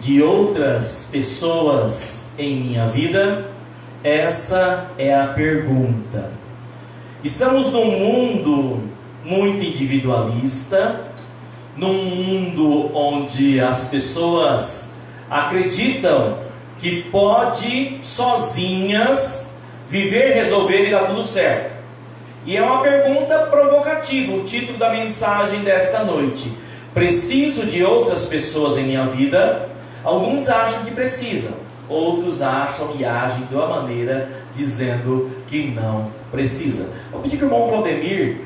de outras pessoas em minha vida? Essa é a pergunta. Estamos num mundo muito individualista, num mundo onde as pessoas acreditam que pode sozinhas viver, resolver e dar tudo certo. E é uma pergunta provocativa, o título da mensagem desta noite. Preciso de outras pessoas em minha vida? Alguns acham que precisam, outros acham e agem de uma maneira dizendo que não precisa. Vou pedir que o irmão Claudemir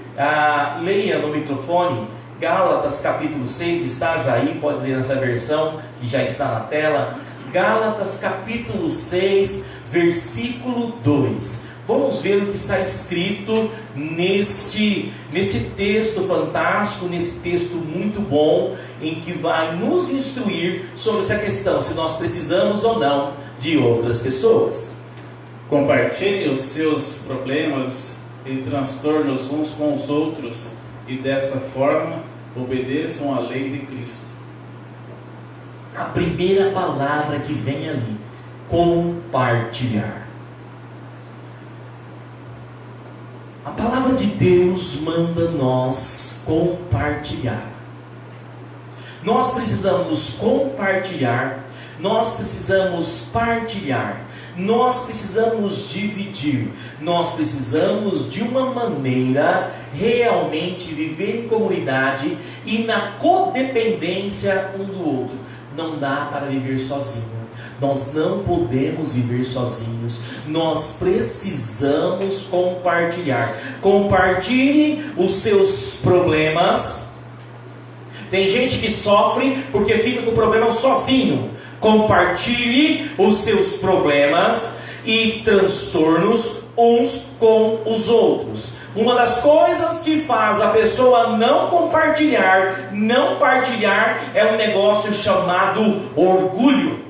leia no microfone Gálatas capítulo 6, está já aí, pode ler nessa versão que já está na tela. Gálatas capítulo 6, versículo 2. Vamos ver o que está escrito neste texto fantástico, nesse texto muito bom, em que vai nos instruir sobre essa questão, se nós precisamos ou não de outras pessoas. Compartilhe os seus problemas e transtornos uns com os outros, e dessa forma obedeçam à lei de Cristo. A primeira palavra que vem ali, compartilhar. A palavra de Deus manda nós compartilhar. Nós precisamos compartilhar, nós precisamos partilhar, nós precisamos dividir, nós precisamos de uma maneira realmente viver em comunidade e na codependência um do outro. Não dá para viver sozinho. Nós não podemos viver sozinhos. Nós precisamos compartilhar. Compartilhe os seus problemas. Tem gente que sofre porque fica com o problema sozinho. Compartilhe os seus problemas e transtornos uns com os outros. Uma das coisas que faz a pessoa não compartilhar, não partilhar, é um negócio chamado orgulho.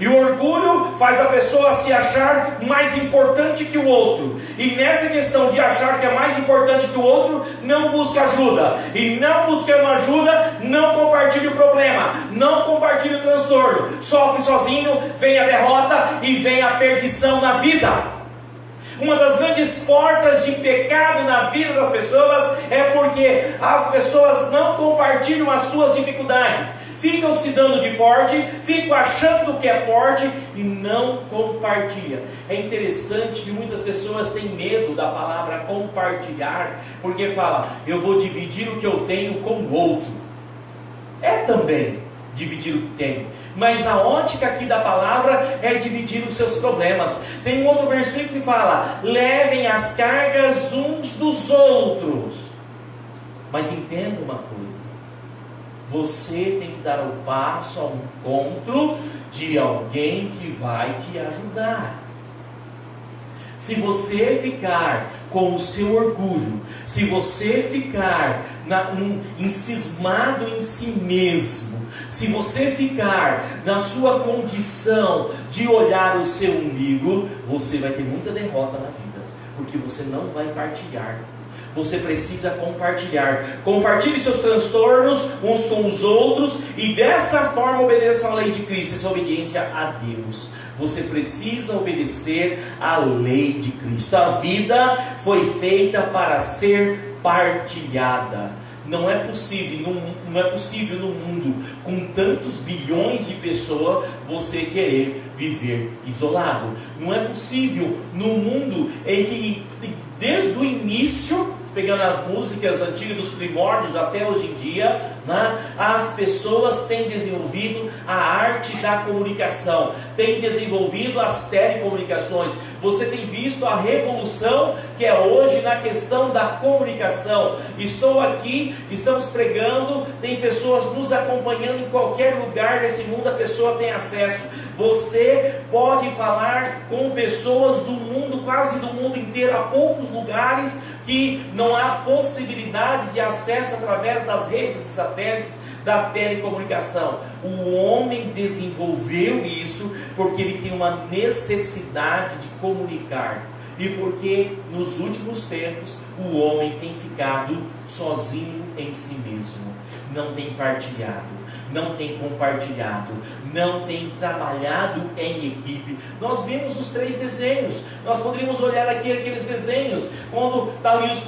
E o orgulho faz a pessoa se achar mais importante que o outro. E nessa questão de achar que é mais importante que o outro, não busca ajuda. E não buscando ajuda, não compartilha o problema, não compartilha o transtorno. Sofre sozinho, vem a derrota e vem a perdição na vida. Uma das grandes portas de pecado na vida das pessoas é porque as pessoas não compartilham as suas dificuldades. Ficam se dando de forte, ficam achando que é forte e não compartilha. É interessante que muitas pessoas têm medo da palavra compartilhar, porque fala, eu vou dividir o que eu tenho com o outro. É também dividir o que tem, mas a ótica aqui da palavra é dividir os seus problemas. Tem um outro versículo que fala, levem as cargas uns dos outros. Mas entenda uma coisa, você tem que dar o passo ao encontro de alguém que vai te ajudar. Se você ficar com o seu orgulho, se você ficar encismado em si mesmo, se você ficar na sua condição de olhar o seu umbigo, você vai ter muita derrota na vida, porque você não vai partilhar. Você precisa compartilhar. Compartilhe seus transtornos uns com os outros e dessa forma obedeça à lei de Cristo. Essa é obediência a Deus. Você precisa obedecer à lei de Cristo. A vida foi feita para ser partilhada. Não é possível no mundo com tantos bilhões de pessoas você querer viver isolado. Não é possível no mundo em que desde o início, pegando as músicas antigas dos primórdios até hoje em dia, né, as pessoas têm desenvolvido a arte da comunicação, têm desenvolvido as telecomunicações. Você tem visto a revolução que é hoje na questão da comunicação. Estou aqui, estamos pregando, tem pessoas nos acompanhando em qualquer lugar desse mundo, a pessoa tem acesso. Você pode falar com pessoas do mundo, quase do mundo inteiro, há poucos lugares que não há possibilidade de acesso através das redes e satélites da telecomunicação. O homem desenvolveu isso porque ele tem uma necessidade de comunicar e porque nos últimos tempos o homem tem ficado sozinho em si mesmo. não tem partilhado, não tem compartilhado, não tem trabalhado em equipe. Nós vimos os 3 desenhos. Nós poderíamos olhar aqui aqueles desenhos, quando está ali os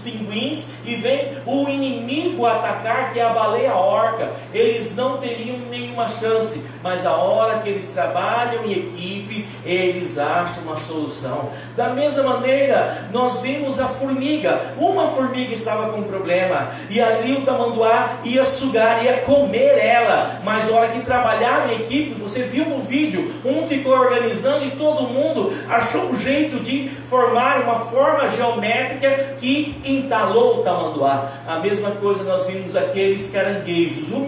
pinguins e vem o inimigo atacar, que é a baleia orca. Eles não teriam nenhuma chance, mas a hora que eles trabalham em equipe, eles acham uma solução. Da mesma maneira, nós vimos a formiga. Uma formiga estava com um problema, e ali o tamanduá ia sugar, ia comer ela, mas a hora que trabalharam em equipe, você viu no vídeo, um ficou organizando e todo mundo achou um jeito de formar uma forma geométrica que entalou o tamanduá. A mesma coisa nós vimos aqueles caranguejos. O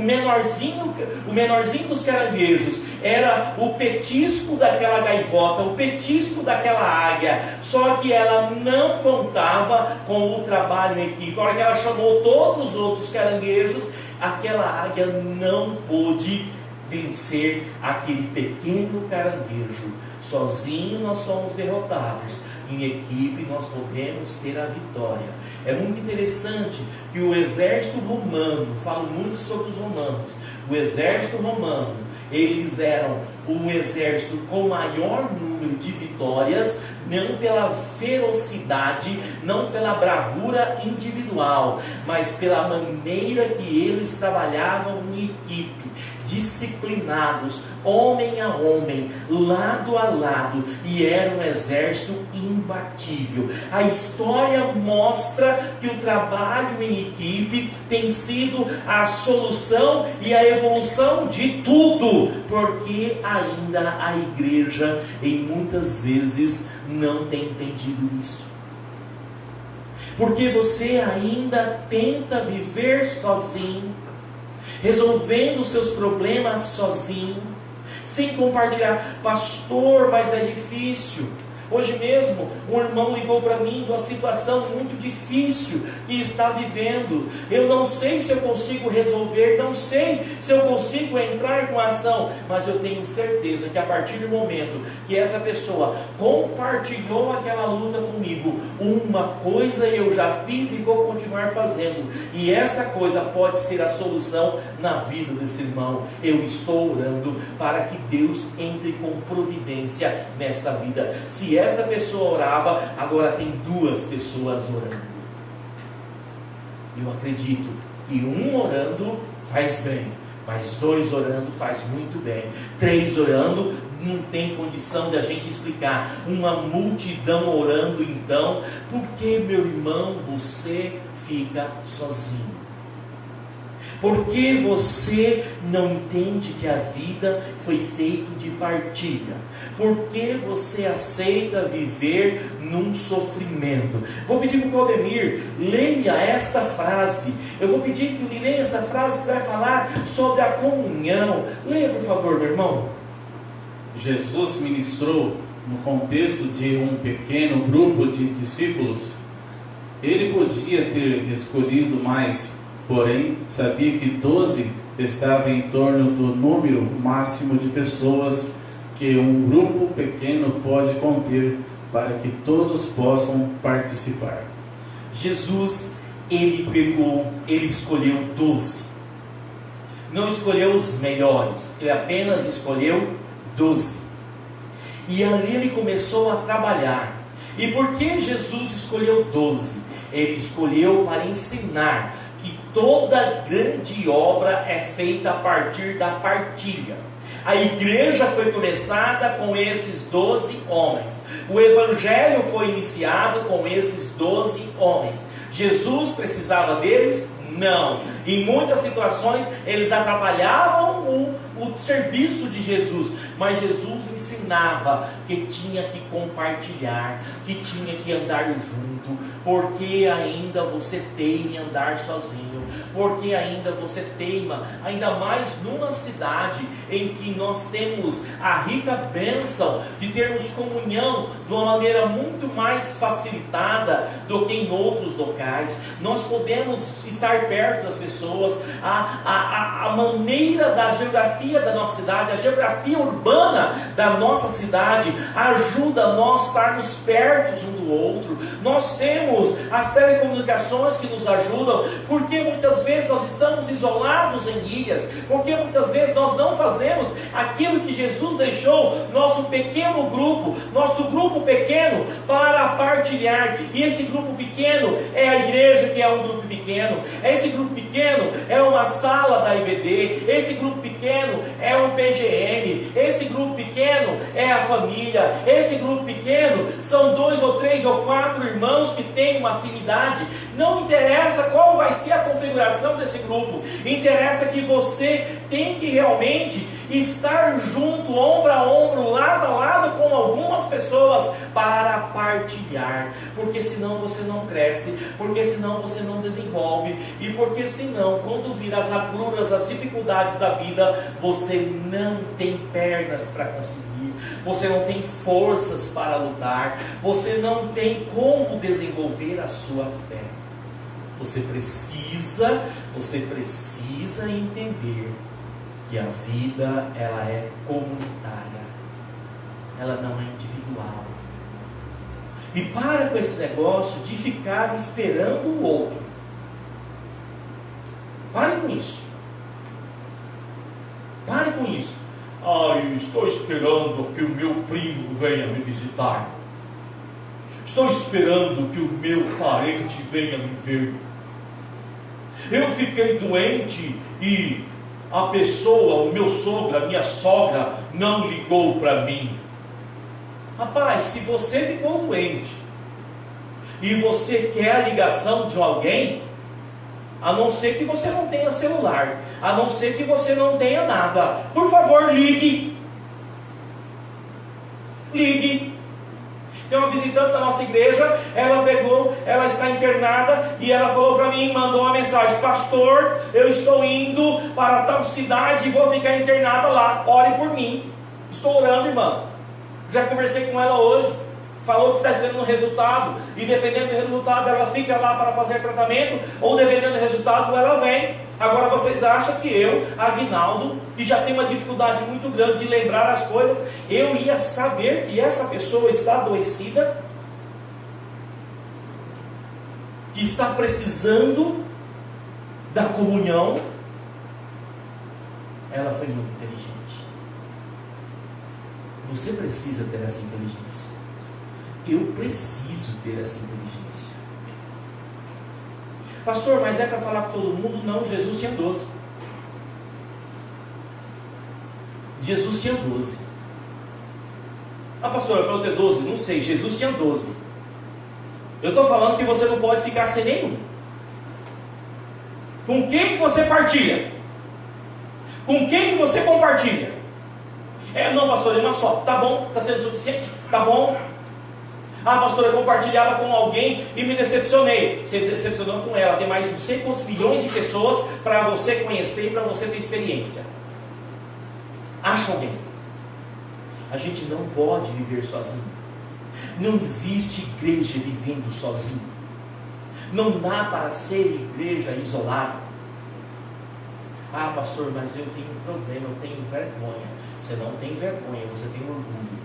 menorzinho dos caranguejos era o petisco daquela gaivota, o petisco daquela águia, só que ela não contava com o trabalho em equipe. A hora que ela chamou todos os outros caranguejos, aquela águia não pôde vencer aquele pequeno caranguejo. Sozinho nós somos derrotados, em equipe nós podemos ter a vitória. É muito interessante que o exército romano, falo muito sobre os romanos, o exército romano, eles eram um exército com maior número de vitórias, não pela ferocidade, não pela bravura individual, mas pela maneira que eles trabalhavam em equipe, disciplinados, homem a homem, lado a lado, e era um exército imbatível. A história mostra que o trabalho em equipe tem sido a solução e a evolução de tudo, porque ainda a igreja, em muitas vezes, não tem entendido isso. Porque você ainda tenta viver sozinho, resolvendo os seus problemas sozinho, sem compartilhar. Pastor, mas é difícil. Hoje mesmo, um irmão ligou para mim de uma situação muito difícil que está vivendo. Eu não sei se eu consigo resolver, não sei se eu consigo entrar com ação, mas eu tenho certeza que a partir do momento que essa pessoa compartilhou aquela luta comigo, uma coisa eu já fiz e vou continuar fazendo, e essa coisa pode ser a solução na vida desse irmão. Eu estou orando para que Deus entre com providência nesta vida. Se essa pessoa orava, agora tem 2 pessoas orando. Eu acredito que um orando faz bem, mas 2 orando faz muito bem. 3 orando não tem condição de a gente explicar. Uma multidão orando, então, por que, meu irmão, você fica sozinho? Por que você não entende que a vida foi feita de partilha? Por que você aceita viver num sofrimento? Vou pedir para o Claudemir, leia esta frase. Eu vou pedir que ele leia essa frase que vai falar sobre a comunhão. Leia, por favor, meu irmão. Jesus ministrou no contexto de um pequeno grupo de discípulos. Ele podia ter escolhido mais, porém, sabia que 12 estava em torno do número máximo de pessoas que um grupo pequeno pode conter para que todos possam participar. Jesus, ele escolheu 12. Não escolheu os melhores, ele apenas escolheu 12. E ali ele começou a trabalhar. E por que Jesus escolheu 12? Ele escolheu para ensinar que toda grande obra é feita a partir da partilha. A igreja foi começada com esses 12 homens. O evangelho foi iniciado com esses 12 homens. Jesus precisava deles? Não. Em muitas situações eles atrapalhavam o serviço de Jesus, mas Jesus ensinava que tinha que compartilhar, que tinha que andar junto, porque ainda você teima em andar sozinho, porque ainda você teima, ainda mais numa cidade em que nós temos a rica bênção de termos comunhão de uma maneira muito mais facilitada do que em outros locais. Nós podemos estar perto das pessoas. A maneira da geografia da nossa cidade, a geografia urbana da nossa cidade ajuda a nós estarmos perto um do outro. Nós temos as telecomunicações que nos ajudam, porque muitas vezes nós estamos isolados em ilhas, porque muitas vezes nós não fazemos aquilo que Jesus deixou, nosso pequeno grupo, nosso grupo pequeno, para partilhar. E esse grupo pequeno é a igreja, que é um grupo pequeno. Esse grupo pequeno é uma sala da IBD. Esse grupo pequeno é um PGM. Esse grupo pequeno é a família. Esse grupo pequeno são 2 ou 3 ou 4 irmãos que têm uma afinidade. Não interessa qual vai ser a configuração desse grupo, interessa que você tem que realmente estar junto, ombro a ombro, lado a lado com algumas pessoas para partilhar, porque senão você não cresce, porque senão você não desenvolve, e porque senão, quando vir as agruras, as dificuldades da vida, você não tem pernas para conseguir, você não tem forças para lutar, você não tem como desenvolver a sua fé. Você precisa entender que a vida, ela é comunitária, ela não é individual. E para com esse negócio de ficar esperando o outro. Pare com isso. Pare com isso. Ai, estou esperando que o meu primo venha me visitar. Estou esperando que o meu parente venha me ver. Eu fiquei doente e a pessoa, o meu sogro, a minha sogra, não ligou para mim. Rapaz, se você ficou doente e você quer a ligação de alguém, a não ser que você não tenha celular, a não ser que você não tenha nada, por favor, ligue. Ligue. Tem uma visitante da nossa igreja, ela está internada e ela falou para mim, mandou uma mensagem: pastor, eu estou indo para tal cidade e vou ficar internada lá, ore por mim. Estou orando, irmã. Já conversei com ela hoje, falou que está esperando um resultado, e dependendo do resultado ela fica lá para fazer tratamento, ou dependendo do resultado ela vem. Agora vocês acham que eu, Aguinaldo, que já tem uma dificuldade muito grande de lembrar as coisas, eu ia saber que essa pessoa está adoecida, que está precisando da comunhão? Ela foi muito inteligente. Você precisa ter essa inteligência. Eu preciso ter essa inteligência. Pastor, mas é para falar com todo mundo? Não, Jesus tinha 12. Jesus tinha 12. Ah, pastor, é para eu ter 12? Não sei, Jesus tinha 12. Eu estou falando que você não pode ficar sem nenhum. Com quem você partilha? Com quem você compartilha? Não, pastor, é uma só. Tá bom, está sendo suficiente? Tá bom. Ah, pastor, eu compartilhava com alguém e me decepcionei. Você decepcionou com ela. Tem mais não sei quantos milhões de pessoas para você conhecer e para você ter experiência. Acha alguém. A gente não pode viver sozinho. Não existe igreja vivendo sozinho. Não dá para ser igreja isolada. Ah, pastor, mas eu tenho um problema, eu tenho vergonha. Você não tem vergonha, você tem orgulho.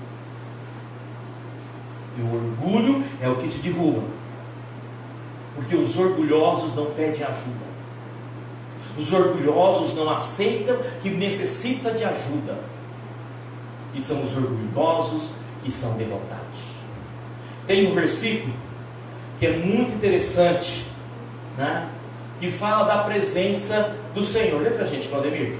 E o orgulho é o que te derruba. Porque os orgulhosos não pedem ajuda. Os orgulhosos não aceitam que necessita de ajuda. E são os orgulhosos que são derrotados. Tem um versículo que é muito interessante, né? Que fala da presença do Senhor. Lê para a gente, Claudemir.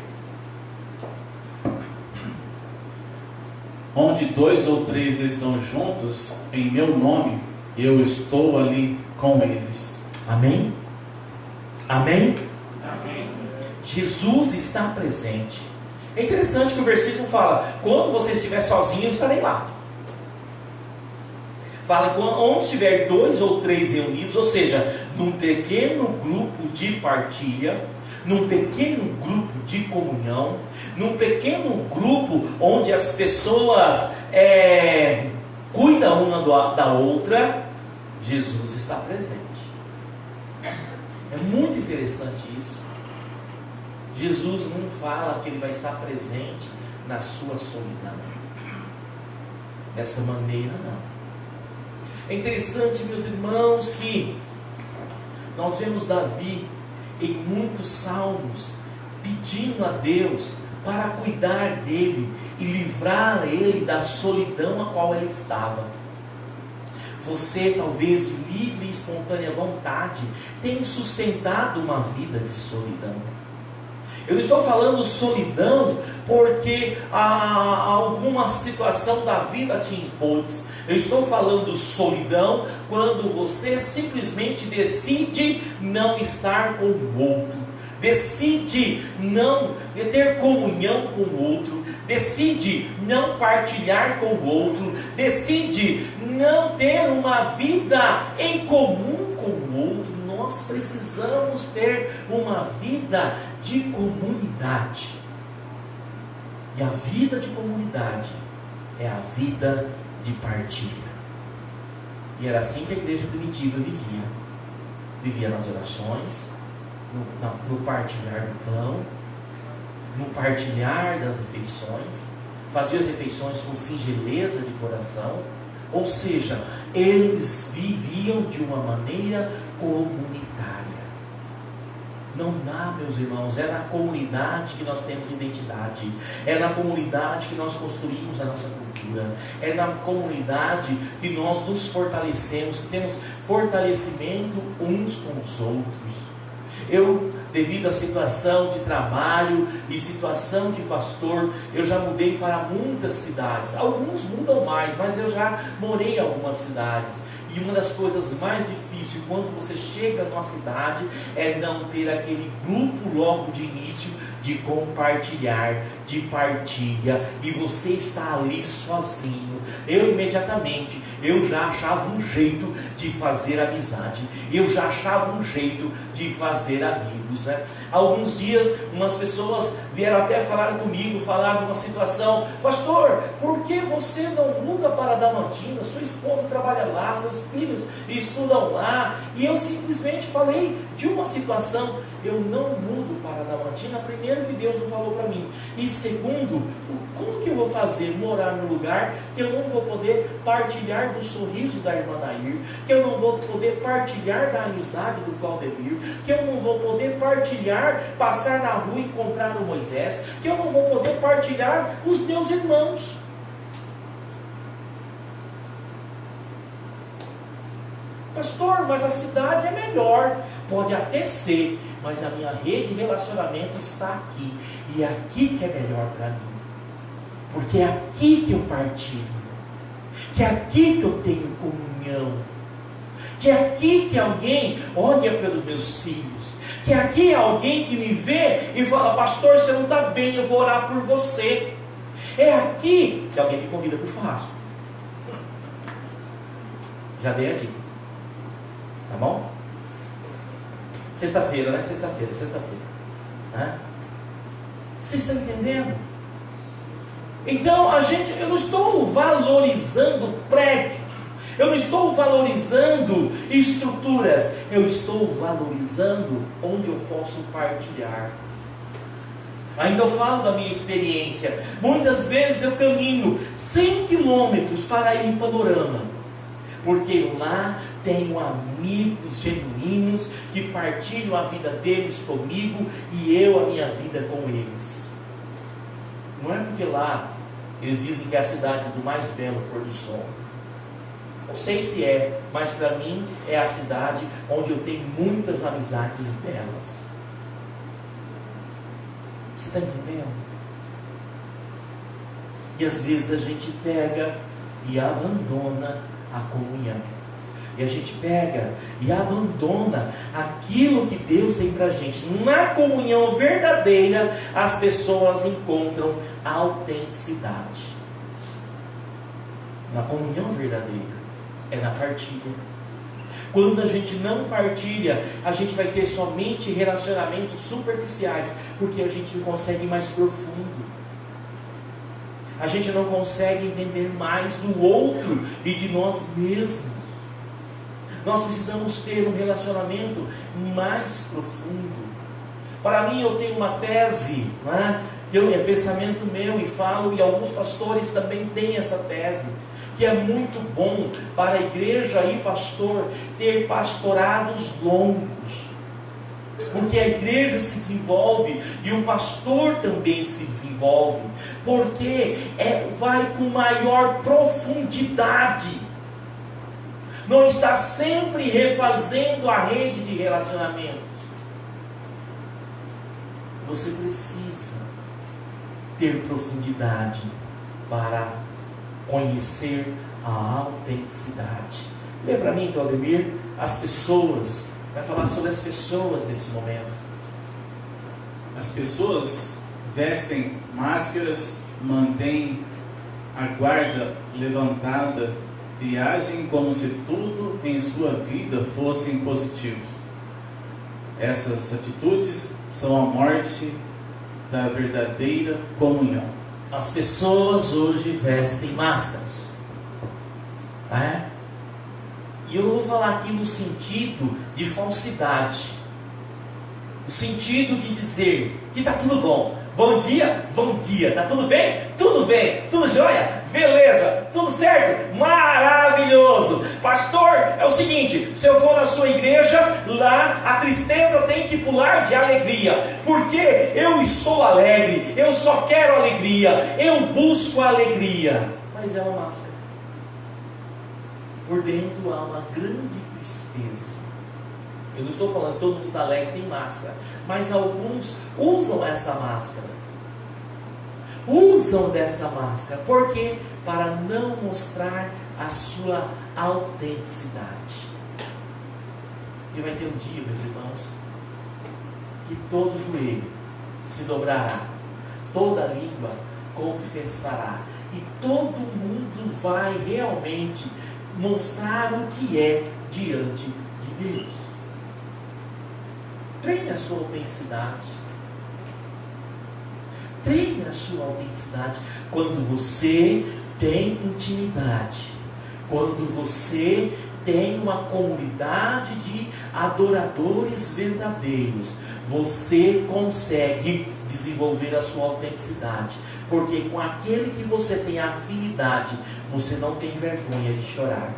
Onde 2 ou 3 estão juntos, em meu nome, eu estou ali com eles. Amém? Amém? Amém. Jesus está presente. É interessante que o versículo fala: quando você estiver sozinho, eu estarei lá. Fala, onde estiver 2 ou 3 reunidos, ou seja, num pequeno grupo de partilha, num pequeno grupo de comunhão, num pequeno grupo onde as pessoas cuidam uma da outra, Jesus está presente. É muito interessante isso. Jesus não fala que Ele vai estar presente na sua solidão. Dessa maneira não. É interessante, meus irmãos, que nós vemos Davi, em muitos salmos, pedindo a Deus para cuidar dele e livrar ele da solidão a qual ele estava. Você, talvez de livre e espontânea vontade, tem sustentado uma vida de solidão. Eu não estou falando solidão porque alguma situação da vida te impôs. Eu estou falando solidão quando você simplesmente decide não estar com o outro, decide não ter comunhão com o outro, decide não partilhar com o outro, decide não ter uma vida em comum com o outro. Nós precisamos ter uma vida de comunidade. E a vida de comunidade é a vida de partilha. E era assim que a igreja primitiva vivia. Vivia nas orações, no partilhar do pão, no partilhar das refeições, fazia as refeições com singeleza de coração. Ou seja, eles viviam de uma maneira comunitária. Não dá, meus irmãos, é na comunidade que nós temos identidade, é na comunidade que nós construímos a nossa cultura, é na comunidade que nós nos fortalecemos, que temos fortalecimento uns com os outros. Eu, devido à situação de trabalho e situação de pastor, eu já mudei para muitas cidades. Alguns mudam mais, mas eu já morei em algumas cidades. E uma das coisas mais difíceis quando você chega numa cidade é não ter aquele grupo logo de início de compartilhar, de partilha, e você está ali sozinho. Eu imediatamente, eu já achava um jeito de fazer amizade, eu já achava um jeito de fazer amigos, né? Alguns dias, umas pessoas vieram até falar comigo, falaram de uma situação: pastor, por que você não muda para Adamantina? Sua esposa trabalha lá, seus filhos estudam lá. E eu simplesmente falei de uma situação: eu não mudo para Adamantina, primeiro que Deus não falou para mim, e segundo, como que eu vou fazer morar num lugar que eu não vou poder partilhar do sorriso da irmã Nair, que eu não vou poder partilhar da amizade do Claudemir, que eu não vou poder partilhar, passar na rua e encontrar o Moisés, que eu não vou poder partilhar os meus irmãos? Pastor, mas a cidade é melhor. Pode até ser, mas a minha rede de relacionamento está aqui, e é aqui que é melhor para mim, porque é aqui que eu partilho, que é aqui que eu tenho comunhão, que é aqui que alguém olha pelos meus filhos, que aqui é alguém que me vê e fala: pastor, você não está bem, eu vou orar por você. É aqui que alguém me convida para o churrasco. Já dei a dica. Tá bom? Sexta-feira, né? Sexta-feira. Vocês estão entendendo? Então, eu não estou valorizando prédios, eu não estou valorizando estruturas, eu estou valorizando onde eu posso partilhar. Ainda eu falo da minha experiência. Muitas vezes eu caminho 100 quilômetros para ir em Panorama, porque lá tenho amigos genuínos que partilham a vida deles comigo e eu a minha vida com eles. Não é porque lá eles dizem que é a cidade do mais belo pôr do sol. Não sei se é, mas para mim é a cidade onde eu tenho muitas amizades belas. Você está entendendo? E às vezes a gente pega e abandona a comunhão. E a gente pega e abandona aquilo que Deus tem para a gente. Na comunhão verdadeira, as pessoas encontram autenticidade. Na comunhão verdadeira, é na partilha. Quando a gente não partilha, a gente vai ter somente relacionamentos superficiais, porque a gente não consegue ir mais profundo. A gente não consegue entender mais do outro e de nós mesmos. Nós precisamos ter um relacionamento mais profundo. Para mim, eu tenho uma tese, né? É pensamento meu e falo, e alguns pastores também têm essa tese, que é muito bom para a igreja e pastor ter pastorados longos. Porque a igreja se desenvolve e o pastor também se desenvolve, porque vai com maior profundidade. Não está sempre refazendo a rede de relacionamentos. Você precisa ter profundidade para conhecer a autenticidade. Lê para mim, Claudemir, as pessoas. Vai falar sobre as pessoas nesse momento. As pessoas vestem máscaras, mantêm a guarda levantada e agem como se tudo em sua vida fossem positivos. Essas atitudes são a morte da verdadeira comunhão. As pessoas hoje vestem máscaras, tá? E eu vou falar aqui no sentido de falsidade, o sentido de dizer que está tudo bom. Bom dia, tá tudo bem? Tudo bem, tudo jóia? Beleza, tudo certo? Maravilhoso! Pastor, é o seguinte, se eu for na sua igreja, lá a tristeza tem que pular de alegria, porque eu estou alegre, eu só quero alegria, eu busco a alegria. Mas é uma máscara. Por dentro há uma grande tristeza. Eu não estou falando que todo mundo está alegre, tem máscara, mas alguns usam essa máscara. Usam dessa máscara. Por quê? Para não mostrar a sua autenticidade. E vai ter um dia, meus irmãos, que todo joelho se dobrará, toda língua confessará, e todo mundo vai realmente mostrar o que é diante de Deus. Treine a sua autenticidade. Treine a sua autenticidade. Quando você tem intimidade, quando você tem uma comunidade de adoradores verdadeiros, você consegue desenvolver a sua autenticidade. Porque com aquele que você tem afinidade, você não tem vergonha de chorar.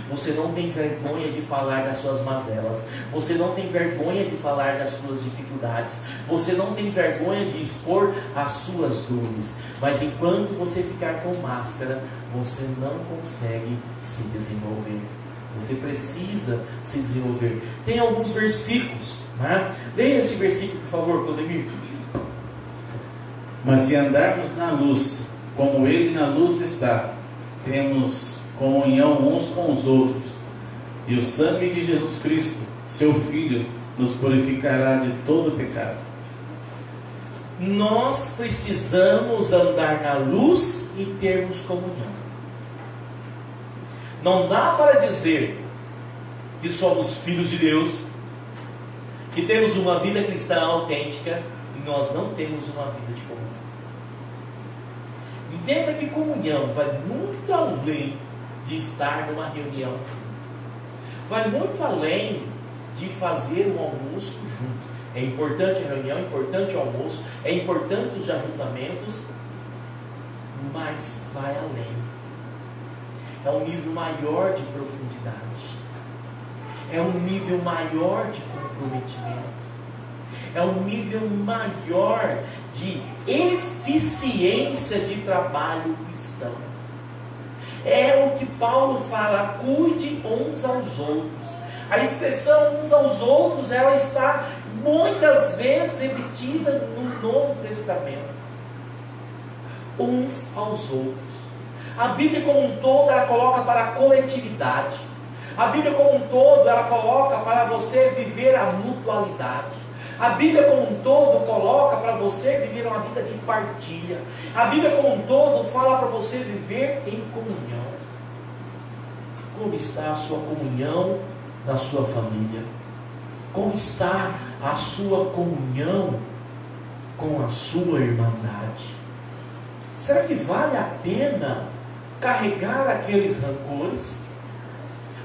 Você não tem vergonha de falar das suas mazelas. Você não tem vergonha de falar das suas dificuldades. Você não tem vergonha de expor as suas dores. Mas enquanto você ficar com máscara, você não consegue se desenvolver. Você precisa se desenvolver. Tem alguns versículos, né? Leia esse versículo, por favor, Claudemir. Mas se andarmos na luz, como Ele na luz está, temos comunhão uns com os outros, e o sangue de Jesus Cristo, seu Filho, nos purificará de todo pecado. Nós precisamos andar na luz e termos comunhão. Não dá para dizer que somos filhos de Deus, que temos uma vida cristã autêntica, e nós não temos uma vida de comunhão. Entenda que comunhão vai muito além de estar numa reunião junto. Vai muito além de fazer um almoço junto. É importante a reunião, é importante o almoço, é importante os ajuntamentos, mas vai além. É um nível maior de profundidade. É um nível maior de comprometimento. É um nível maior de eficiência de trabalho cristão. É o que Paulo fala, cuide uns aos outros. A expressão uns aos outros, ela está muitas vezes repetida no Novo Testamento. Uns aos outros. A Bíblia como um todo, ela coloca para a coletividade. A Bíblia como um todo, ela coloca para você viver a mutualidade. A Bíblia como um todo coloca para você viver uma vida de partilha. A Bíblia como um todo fala para você viver em comunhão. Como está a sua comunhão na sua família? Como está a sua comunhão com a sua irmandade? Será que vale a pena carregar aqueles rancores?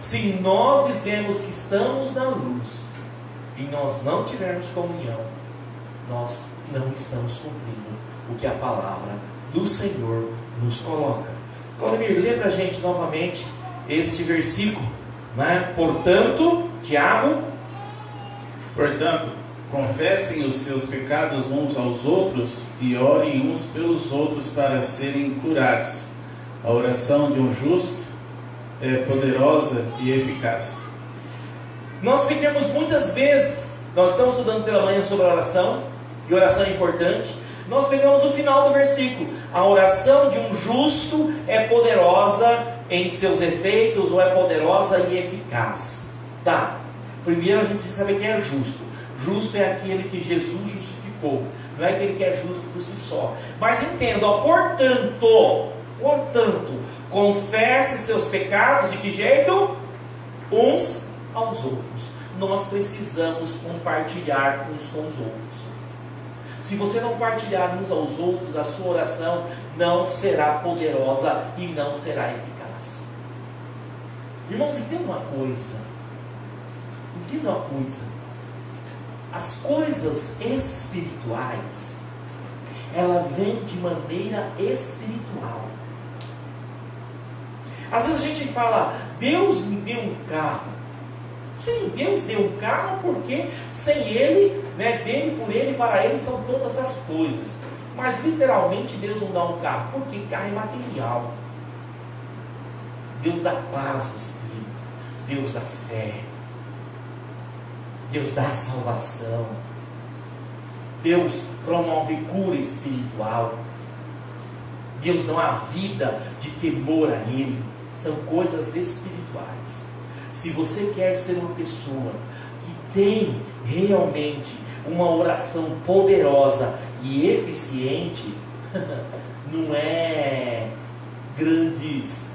Se nós dizemos que estamos na luz e nós não tivermos comunhão, nós não estamos cumprindo o que a palavra do Senhor nos coloca. Claudemir, lê para a gente novamente este versículo, né? Portanto, Tiago, portanto, confessem os seus pecados uns aos outros e orem uns pelos outros para serem curados. A oração de um justo é poderosa e eficaz. Nós ficamos muitas vezes, nós estamos estudando pela manhã sobre a oração, e oração é importante. Nós pegamos o final do versículo: a oração de um justo é poderosa em seus efeitos, ou é poderosa e eficaz. Tá, primeiro a gente precisa saber quem é justo. Justo é aquele que Jesus justificou, não é aquele que é justo por si só. Mas entenda, ó, portanto, confesse seus pecados de que jeito? Uns aos outros. Nós precisamos compartilhar uns com os outros. Se você não partilhar uns aos outros, a sua oração não será poderosa e não será eficaz. Irmãos, entenda uma coisa. As coisas espirituais, ela vem de maneira espiritual. Às vezes a gente fala: Deus me deu um carro. Sim, Deus deu um carro porque sem Ele, dele, por Ele, para Ele são todas as coisas. Mas literalmente Deus não dá um carro, porque carro é material. Deus dá paz no espírito, Deus dá fé, Deus dá salvação, Deus promove cura espiritual, Deus dá uma vida de temor a Ele. São coisas espirituais. Se você quer ser uma pessoa que tem realmente uma oração poderosa e eficiente, não é grandes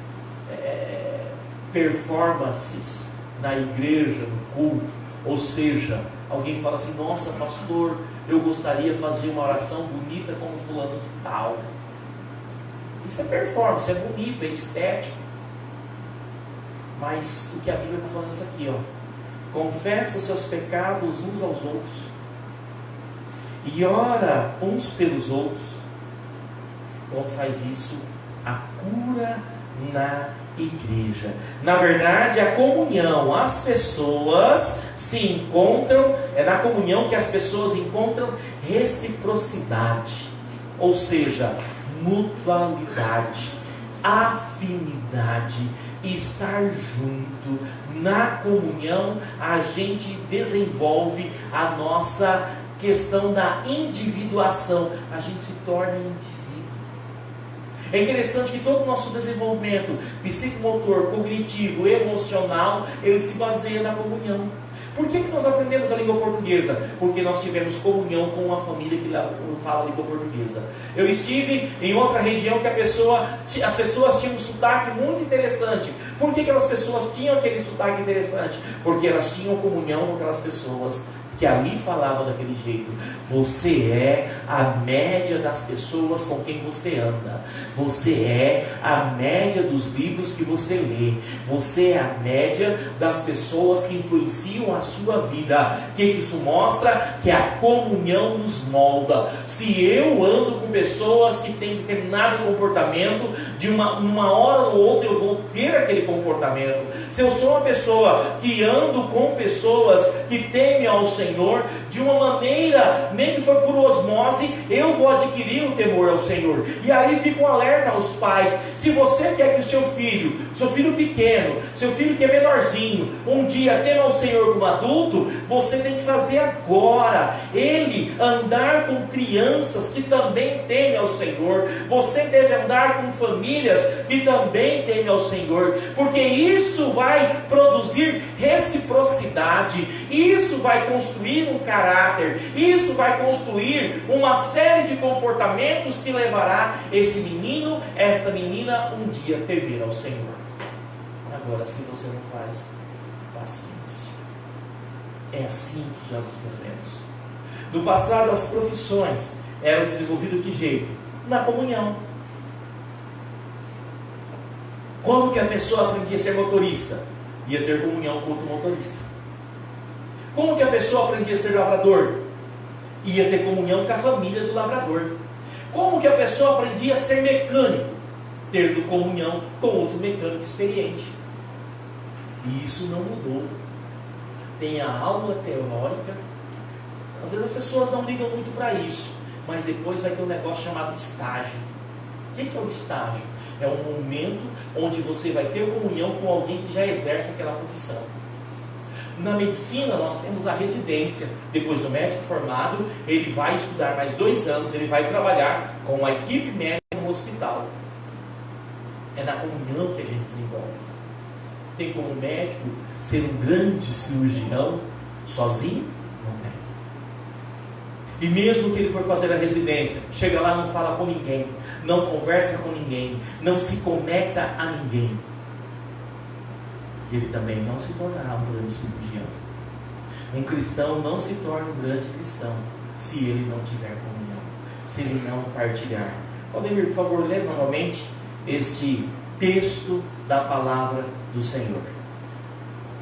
performances na igreja, no culto. Ou seja, alguém fala assim: nossa, pastor, eu gostaria de fazer uma oração bonita como fulano de tal. Isso é performance, é bonito, é estético. Mas o que a Bíblia está falando é isso aqui, ó: confessa os seus pecados uns aos outros e ora uns pelos outros. Quando faz isso, a cura na igreja. Na verdade, a comunhão, as pessoas se encontram, é na comunhão que as pessoas encontram reciprocidade, ou seja, mutualidade, afinidade, estar junto. Na comunhão a gente desenvolve a nossa questão da individuação, a gente se torna indivíduo. É interessante que todo o nosso desenvolvimento psicomotor, cognitivo, emocional, ele se baseia na comunhão. Por que nós aprendemos a língua portuguesa? Porque nós tivemos comunhão com uma família que fala a língua portuguesa. Eu estive em outra região que as pessoas tinham um sotaque muito interessante. Por que aquelas pessoas tinham aquele sotaque interessante? Porque elas tinham comunhão com aquelas pessoas que ali falavam daquele jeito. Você é a média das pessoas com quem você anda. Você é a média dos livros que você lê. Você é a média das pessoas que influenciam a sua vida. O que isso mostra? Que a comunhão nos molda. Se eu ando com pessoas que têm determinado comportamento, numa hora ou outra eu vou ter aquele comportamento. Se eu sou uma pessoa que ando com pessoas que temem ao Senhor, de uma maneira, nem que for por osmose, eu vou adquirir o temor ao Senhor. E aí fica um alerta aos pais: se você quer que o seu filho pequeno, seu filho que é menorzinho, um dia tema ao Senhor como adulto, você tem que fazer agora. Ele andar com crianças que também temem ao Senhor. Você deve andar com famílias que também temem ao Senhor, porque isso vai produzir reciprocidade, isso vai construir um caráter, isso vai construir uma série de comportamentos que levará esse menino, esta menina, um dia a temer ao Senhor. Agora, se você não faz, paciência. É assim que nós fazemos. No passado, as profissões eram desenvolvidas de que jeito? Na comunhão. Como que a pessoa aprendia a ser motorista? Ia ter comunhão com outro motorista. Como que a pessoa aprendia a ser lavrador? Ia ter comunhão com a família do lavrador. Como que a pessoa aprendia a ser mecânico? Tendo comunhão com outro mecânico experiente. E isso não mudou. Tem a aula teórica, Às vezes as pessoas não ligam muito para isso, mas depois vai ter um negócio chamado estágio. O que é o estágio? É um momento onde você vai ter comunhão com alguém que já exerce aquela profissão. Na medicina nós temos a residência. Depois do médico formado, ele vai estudar mais 2 anos, ele vai trabalhar com a equipe médica no hospital. É na comunhão que a gente desenvolve. Tem como médico ser um grande cirurgião sozinho? Não tem. E mesmo que ele for fazer a residência, chega lá, não fala com ninguém, não conversa com ninguém, não se conecta a ninguém, ele também não se tornará um grande cirurgião. Um cristão não se torna um grande cristão se ele não tiver comunhão, se ele não partilhar. Podem, por favor, ler novamente este texto da palavra do Senhor.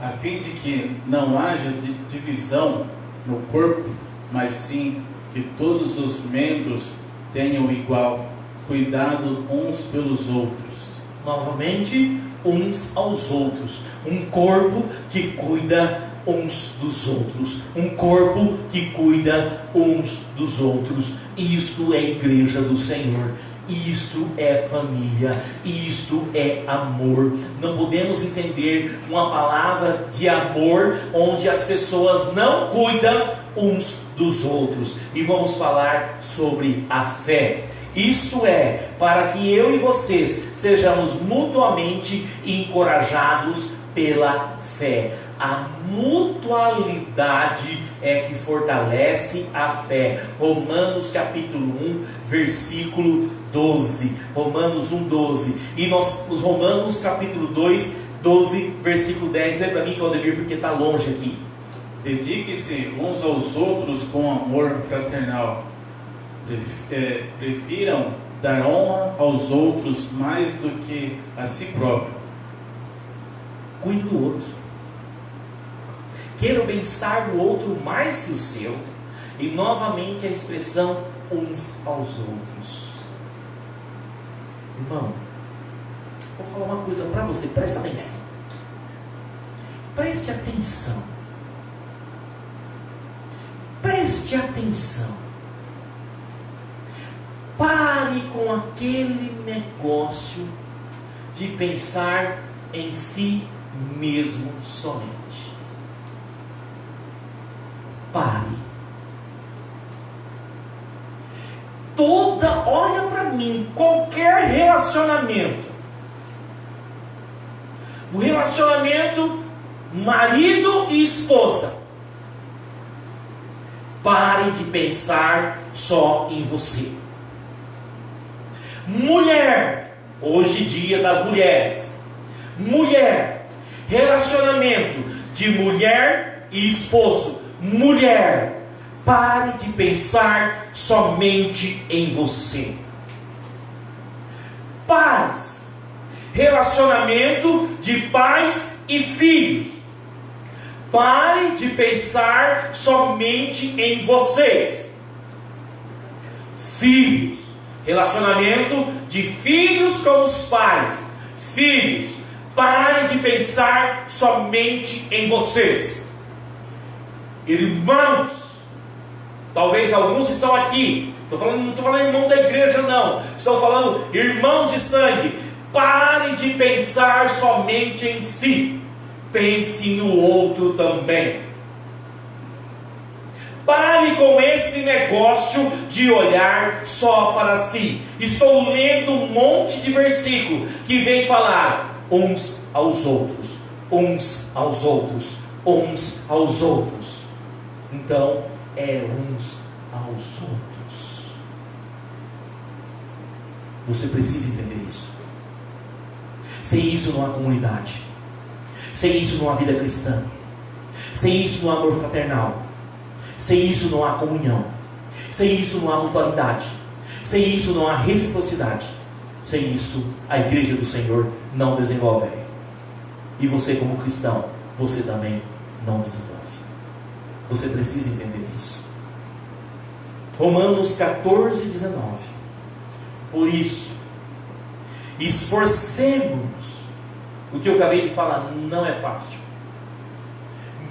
A fim de que não haja divisão no corpo, mas sim que todos os membros tenham igual cuidado uns pelos outros. Novamente, uns aos outros. Um corpo que cuida uns dos outros. Um corpo que cuida uns dos outros. Isto é a igreja do Senhor. Isto é família, isto é amor. Não podemos entender uma palavra de amor onde as pessoas não cuidam uns dos outros. E vamos falar sobre a fé. Isto é, para que eu e vocês sejamos mutuamente encorajados pela fé. A mutualidade é que fortalece a fé. Romanos capítulo 1, versículo 12. Romanos 1, 12. E os Romanos capítulo 2, 12, versículo 10. Lê para mim, Claudemir, porque está longe aqui. Dedique-se uns aos outros com amor fraternal. Prefiram dar honra aos outros mais do que a si próprio. Cuide do outro. Queira o bem-estar do outro mais que o seu. E novamente a expressão uns aos outros. Irmão, vou falar uma coisa para você, preste atenção. Preste atenção. Preste atenção. Pare com aquele negócio de pensar em si mesmo somente. Pare. Olha para mim, qualquer relacionamento, o relacionamento marido e esposa, pare de pensar só em você. Mulher, hoje dia das mulheres, mulher, relacionamento de mulher e esposo, mulher, pare de pensar somente em você. Pais, relacionamento de pais e filhos, pare de pensar somente em vocês. Filhos, relacionamento de filhos com os pais, filhos, pare de pensar somente em vocês. Irmãos, talvez alguns estão aqui, não estou falando irmão da igreja não, estou falando irmãos de sangue. Pare de pensar somente em si, pense no outro também. Pare com esse negócio de olhar só para si. Estou lendo um monte de versículo que vem falar uns aos outros, uns aos outros, uns aos outros. Então, é uns aos outros. Você precisa entender isso. Sem isso não há comunidade. Sem isso não há vida cristã. Sem isso não há amor fraternal. Sem isso não há comunhão. Sem isso não há mutualidade. Sem isso não há reciprocidade. Sem isso a igreja do Senhor não desenvolve. E você como cristão, você também não desenvolve. Você precisa entender isso. Romanos 14, 19. Por isso, esforcemos-nos. O que eu acabei de falar não é fácil.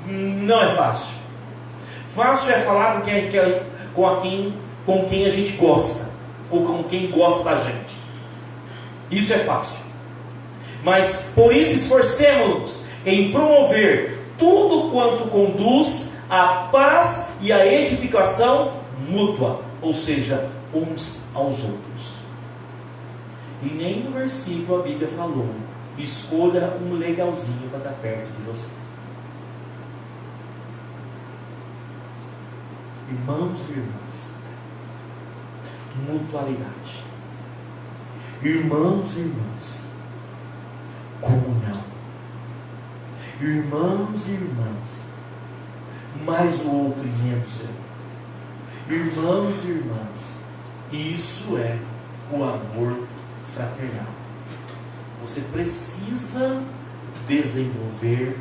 Não é fácil. Fácil é falar com quem a gente gosta, ou com quem gosta da gente. Isso é fácil. Mas por isso esforcemos-nos em promover tudo quanto conduz à paz e à edificação mútua, ou seja, uns aos outros. E nem no versículo a Bíblia falou: escolha um legalzinho para estar perto de você. Irmãos e irmãs, mutualidade. Irmãos e irmãs, comunhão. Irmãos e irmãs, mais o outro e menos eu. Irmãos e irmãs, isso é o amor fraternal. Você precisa desenvolver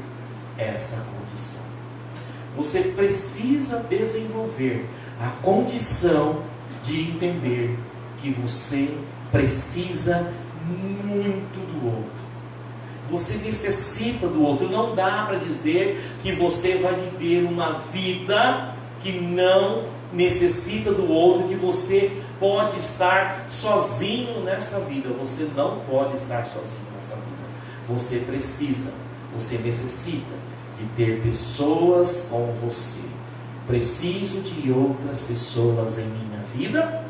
essa condição. Você precisa desenvolver a condição de entender que você precisa muito do outro. Você necessita do outro. Não dá para dizer que você vai viver uma vida que não necessita do outro, que você pode estar sozinho nessa vida. Você não pode estar sozinho nessa vida. Você precisa, você necessita de ter pessoas como você. Preciso de outras pessoas em minha vida?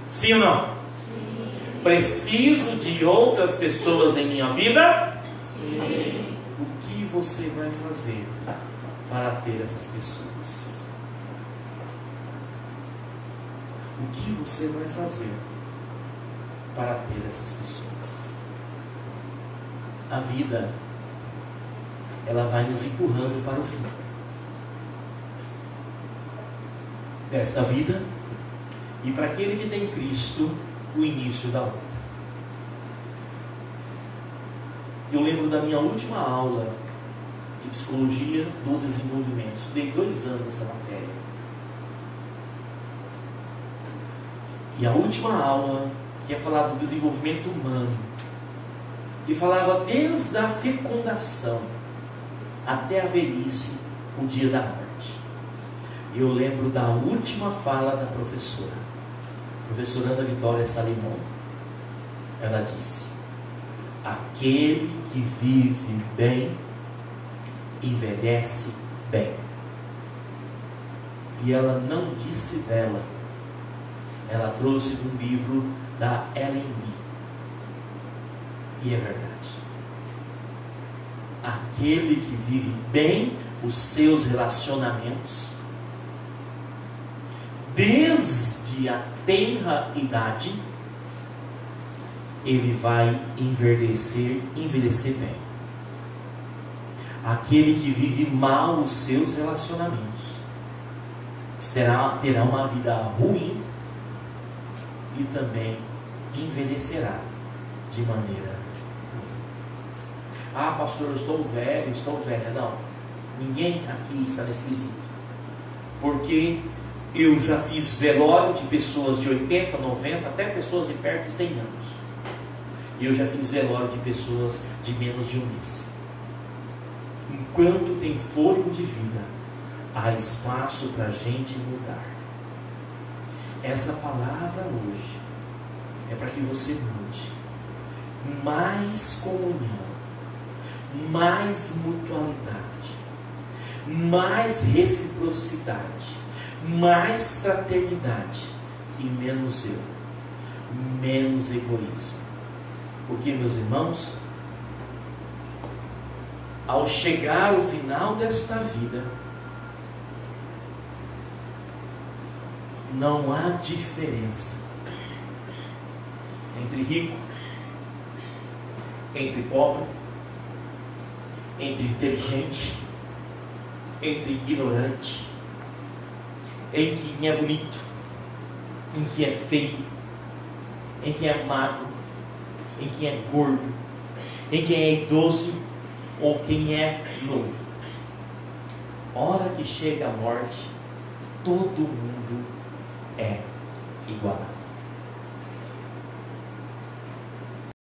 Sim ou não? Sim. Preciso de outras pessoas em minha vida? Sim. O que você vai fazer para ter essas pessoas? O que você vai fazer para ter essas pessoas? A vida, ela vai nos empurrando para o fim desta vida, e para aquele que tem Cristo, o início da outra. Eu lembro da minha última aula de psicologia do desenvolvimento. Estudei 2 anos essa matéria. E a última aula, que ia falar do desenvolvimento humano, que falava desde a fecundação até a velhice, o dia da morte. E eu lembro da última fala da professora Ana Vitória Salimon. Ela disse: aquele que vive bem, envelhece bem. E ela não disse dela, ela trouxe de um livro da Ellen Lee. E é verdade. Aquele que vive bem os seus relacionamentos, desde a tenra idade, ele vai envelhecer bem. Aquele que vive mal os seus relacionamentos terá uma vida ruim e também envelhecerá de maneira ruim. Ah, pastor, eu estou velha. Não, ninguém aqui está nesse quesito, porque eu já fiz velório de pessoas de 80, 90, até pessoas de perto de 100 anos. E eu já fiz velório de pessoas de menos de um mês. Enquanto tem fôlego de vida, há espaço para a gente mudar. Essa palavra hoje é para que você mude. Mais comunhão, mais mutualidade, mais reciprocidade, mais fraternidade e menos eu, menos egoísmo. Porque, meus irmãos, ao chegar ao final desta vida, não há diferença entre rico, entre pobre, entre inteligente, entre ignorante, em quem é bonito, em quem é feio, em quem é magro, em quem é gordo, em quem é idoso ou quem é novo. Hora que chega a morte, todo mundo é igual.